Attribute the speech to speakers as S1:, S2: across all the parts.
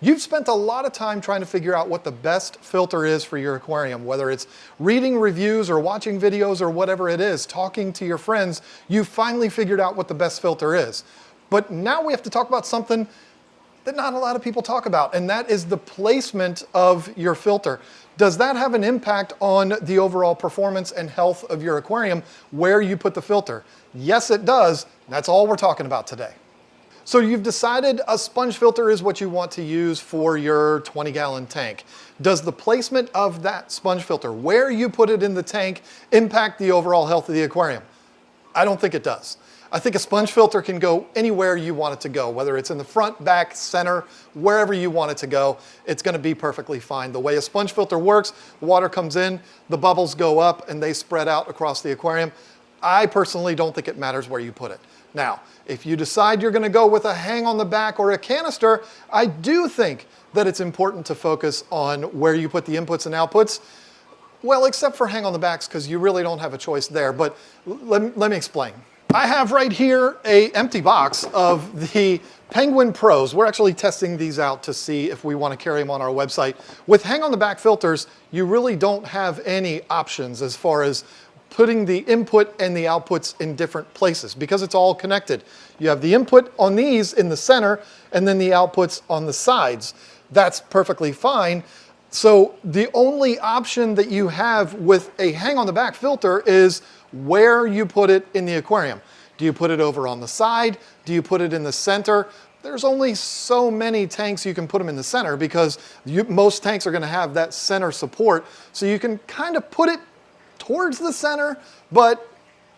S1: You've spent a lot of time trying to figure out what the best filter is for your aquarium, whether it's reading reviews or watching videos or whatever it is, talking to your friends, you've finally figured out what the best filter is. But now we have to talk about something that not a lot of people talk about, and that is the placement of your filter. Does that have an impact on the overall performance and health of your aquarium where you put the filter? Yes, it does. That's all we're talking about today. So you've decided a sponge filter is what you want to use for your 20-gallon tank. Does the placement of that sponge filter, where you put it in the tank, impact the overall health of the aquarium? I don't think it does. I think a sponge filter can go anywhere you want it to go, whether it's in the front, back, center, wherever you want it to go, it's going to be perfectly fine. The way a sponge filter works, water comes in, the bubbles go up, and they spread out across the aquarium. I personally don't think it matters where you put it. Now, if you decide you're going to go with a hang on the back or a canister, I do think that it's important to focus on where you put the inputs and outputs. Well, except for hang on the backs, because you really don't have a choice there. But let me explain. I have right here an empty box of the Penguin Pros. We're actually testing these out to see if we want to carry them on our website. With hang on the back filters, you really don't have any options as far as putting the input and the outputs in different places because it's all connected. You have the input on these in the center and then the outputs on the sides. That's perfectly fine. So the only option that you have with a hang on the back filter is where you put it in the aquarium. Do you put it over on the side? Do you put it in the center? There's only so many tanks you can put them in the center because most tanks are going to have that center support. So you can kind of put it towards the center, but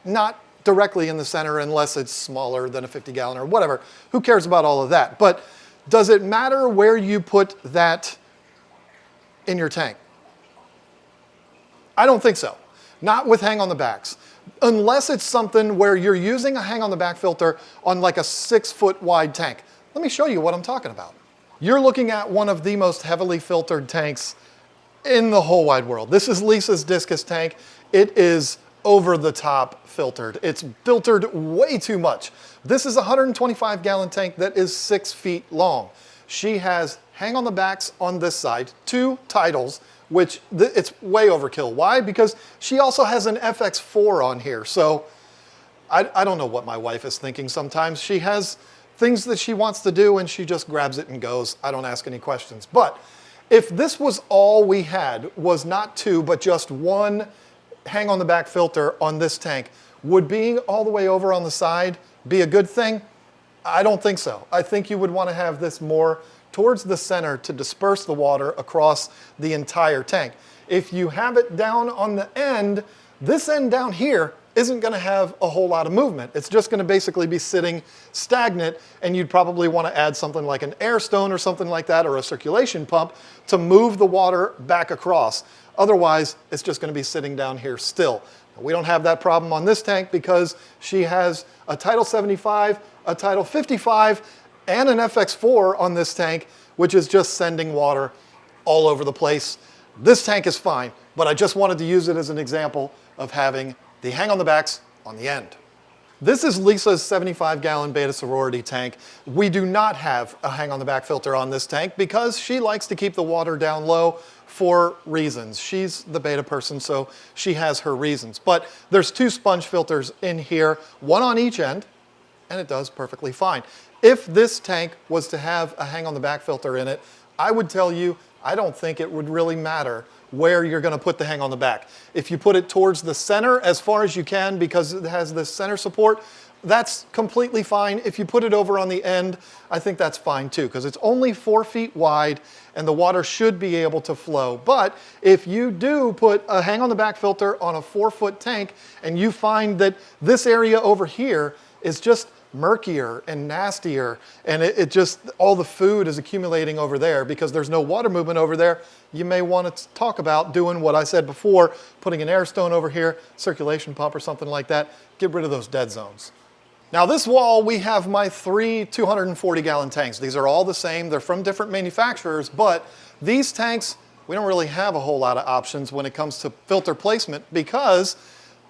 S1: not directly in the center unless it's smaller than a 50-gallon or whatever. Who cares about all of that? But does it matter where you put that in your tank? I don't think so. Not with hang on the backs. Unless it's something where you're using a hang on the back filter on like a 6-foot wide tank. Let me show you what I'm talking about. You're looking at one of the most heavily filtered tanks in the whole wide world. This is Lisa's discus tank. It is over the top filtered. It's filtered way too much. This is a 125-gallon tank that is 6 feet long. She has hang on the backs on this side, 2 titles, which it's way overkill. Why? Because she also has an FX4 on here. So I don't know what my wife is thinking sometimes. She has things that she wants to do and she just grabs it and goes. I don't ask any questions. But if this was all we had, was not 2, but just 1 hang on the back filter on this tank, would being all the way over on the side be a good thing? I don't think so. I think you would want to have this more towards the center to disperse the water across the entire tank. If you have it down on the end, this end down here isn't going to have a whole lot of movement. It's just going to basically be sitting stagnant, and you'd probably want to add something like an air stone or something like that, or a circulation pump to move the water back across. Otherwise, it's just going to be sitting down here still. We don't have that problem on this tank because she has a Tidal 75, a Tidal 55, and an FX4 on this tank, which is just sending water all over the place. This tank is fine, but I just wanted to use it as an example of having the hang on the backs on the end. This is Lisa's 75-gallon Beta Sorority tank. We do not have a hang on the back filter on this tank because she likes to keep the water down low for reasons. She's the beta person, so she has her reasons. But there's 2 sponge filters in here, 1 on each end, and it does perfectly fine. If this tank was to have a hang on the back filter in it, I would tell you, I don't think it would really matter where you're going to put the hang on the back. If you put it towards the center as far as you can because it has this center support, that's completely fine. If you put it over on the end, I think that's fine too because it's only 4 feet wide and the water should be able to flow. But if you do put a hang on the back filter on a 4-foot tank and you find that this area over here is just murkier and nastier and it just, all the food is accumulating over there because there's no water movement over there, you may want to talk about doing what I said before, putting an air stone over here, circulation pump or something like that, get rid of those dead zones. Now this wall, we have my 3 240-gallon tanks. These are all the same, they're from different manufacturers, but these tanks, we don't really have a whole lot of options when it comes to filter placement because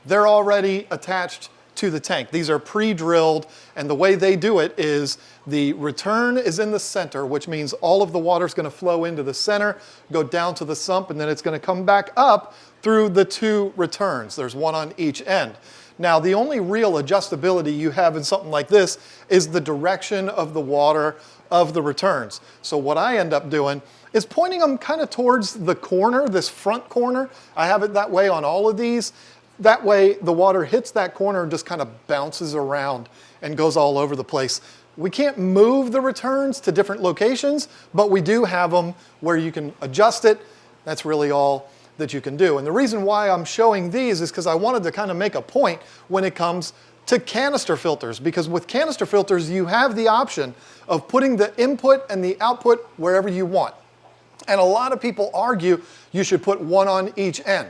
S1: they're already attached to the tank. These are pre-drilled, and the way they do it is the return is in the center, which means all of the water is going to flow into the center, go down to the sump, and then it's going to come back up through the two returns. There's one on each end. Now, the only real adjustability you have in something like this is the direction of the water of the returns. So what I end up doing is pointing them kind of towards the corner, this front corner. I have it that way on all of these. That way the water hits that corner and just kind of bounces around and goes all over the place. We can't move the returns to different locations, but we do have them where you can adjust it. That's really all that you can do. And the reason why I'm showing these is because I wanted to kind of make a point when it comes to canister filters, because with canister filters you have the option of putting the input and the output wherever you want. And a lot of people argue you should put one on each end.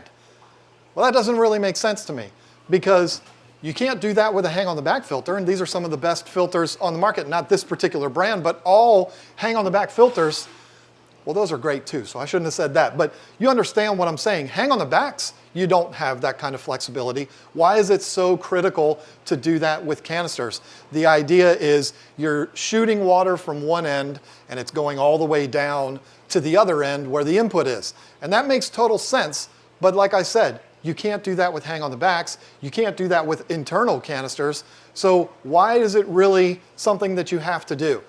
S1: Well, that doesn't really make sense to me, because you can't do that with a hang on the back filter, and these are some of the best filters on the market, not this particular brand, but all hang on the back filters. Well, those are great too, so I shouldn't have said that, but you understand what I'm saying. Hang on the backs, you don't have that kind of flexibility. Why is it so critical to do that with canisters? The idea is you're shooting water from one end and it's going all the way down to the other end where the input is. And that makes total sense, but like I said, you can't do that with hang on the backs. You can't do that with internal canisters. So why is it really something that you have to do?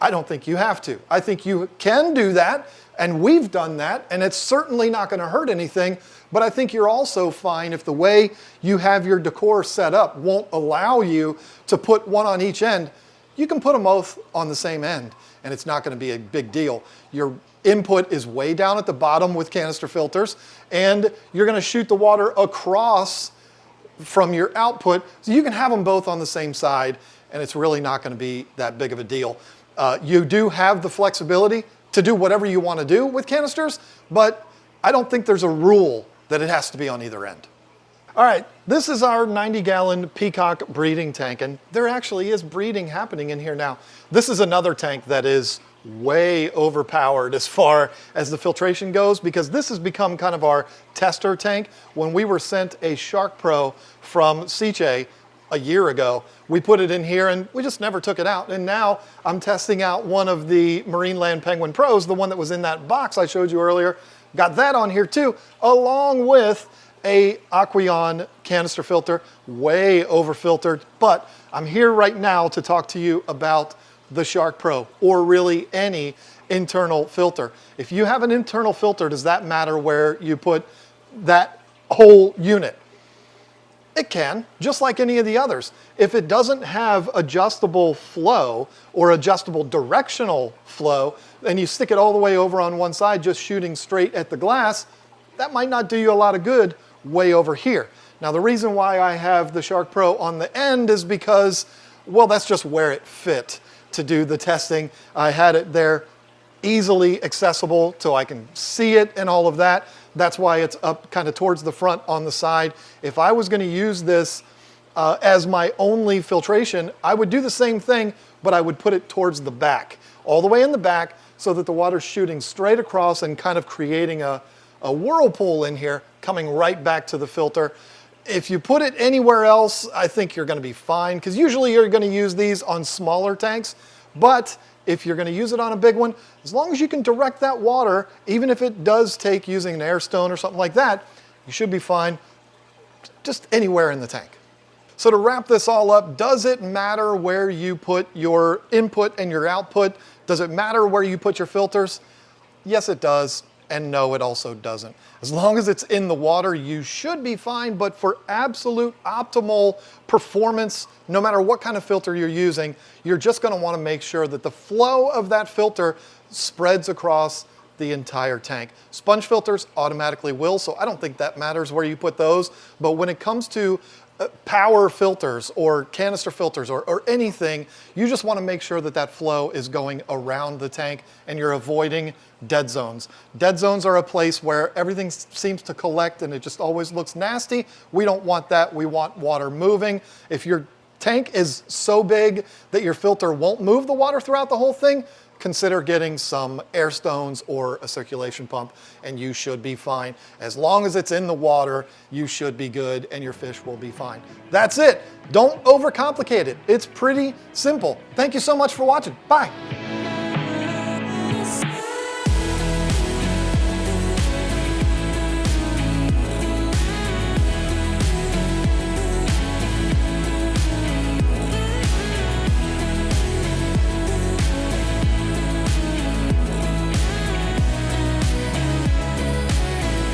S1: I don't think you have to. I think you can do that, and we've done that, and it's certainly not going to hurt anything, but I think you're also fine if the way you have your decor set up won't allow you to put one on each end. You can put them both on the same end, and it's not going to be a big deal. Your input is way down at the bottom with canister filters, and you're going to shoot the water across from your output, so you can have them both on the same side, and it's really not going to be that big of a deal. You do have the flexibility to do whatever you want to do with canisters, but I don't think there's a rule that it has to be on either end. All right, this is our 90-gallon peacock breeding tank, and there actually is breeding happening in here now. This is another tank that is way overpowered as far as the filtration goes, because this has become kind of our tester tank. When we were sent a Shark Pro from Seche a year ago, we put it in here and we just never took it out. And now I'm testing out one of the Marineland Penguin Pros, the one that was in that box I showed you earlier. Got that on here too, along with a Aquarium canister filter, way over filtered. But I'm here right now to talk to you about the Shark Pro, or really any internal filter. If you have an internal filter, does that matter where you put that whole unit? It can, just like any of the others. If it doesn't have adjustable flow or adjustable directional flow, and you stick it all the way over on one side, just shooting straight at the glass, that might not do you a lot of good way over here. Now, the reason why I have the Shark Pro on the end is because, well, that's just where it fit to do the testing. I had it there easily accessible so I can see it and all of that. That's why it's up kind of towards the front on the side. If I was going to use this as my only filtration, I would do the same thing, but I would put it towards the back, all the way in the back, so that the water's shooting straight across and kind of creating a whirlpool in here, coming right back to the filter. If you put it anywhere else, I think you're going to be fine, because usually you're going to use these on smaller tanks, but if you're going to use it on a big one, as long as you can direct that water, even if it does take using an air stone or something like that, you should be fine just anywhere in the tank. So to wrap this all up, does it matter where you put your input and your output? Does it matter where you put your filters? Yes, it does. And no, it also doesn't. As long as it's in the water, you should be fine, but for absolute optimal performance, no matter what kind of filter you're using, you're just going to want to make sure that the flow of that filter spreads across the entire tank. Sponge filters automatically will, so I don't think that matters where you put those, but when it comes to power filters or canister filters or anything, you just want to make sure that that flow is going around the tank and you're avoiding dead zones. Dead zones are a place where everything seems to collect and it just always looks nasty. We don't want that. We want water moving. If your tank is so big that your filter won't move the water throughout the whole thing, consider getting some air stones or a circulation pump, and you should be fine. As long as it's in the water, you should be good and your fish will be fine. That's it. Don't overcomplicate it. It's pretty simple. Thank you so much for watching. Bye.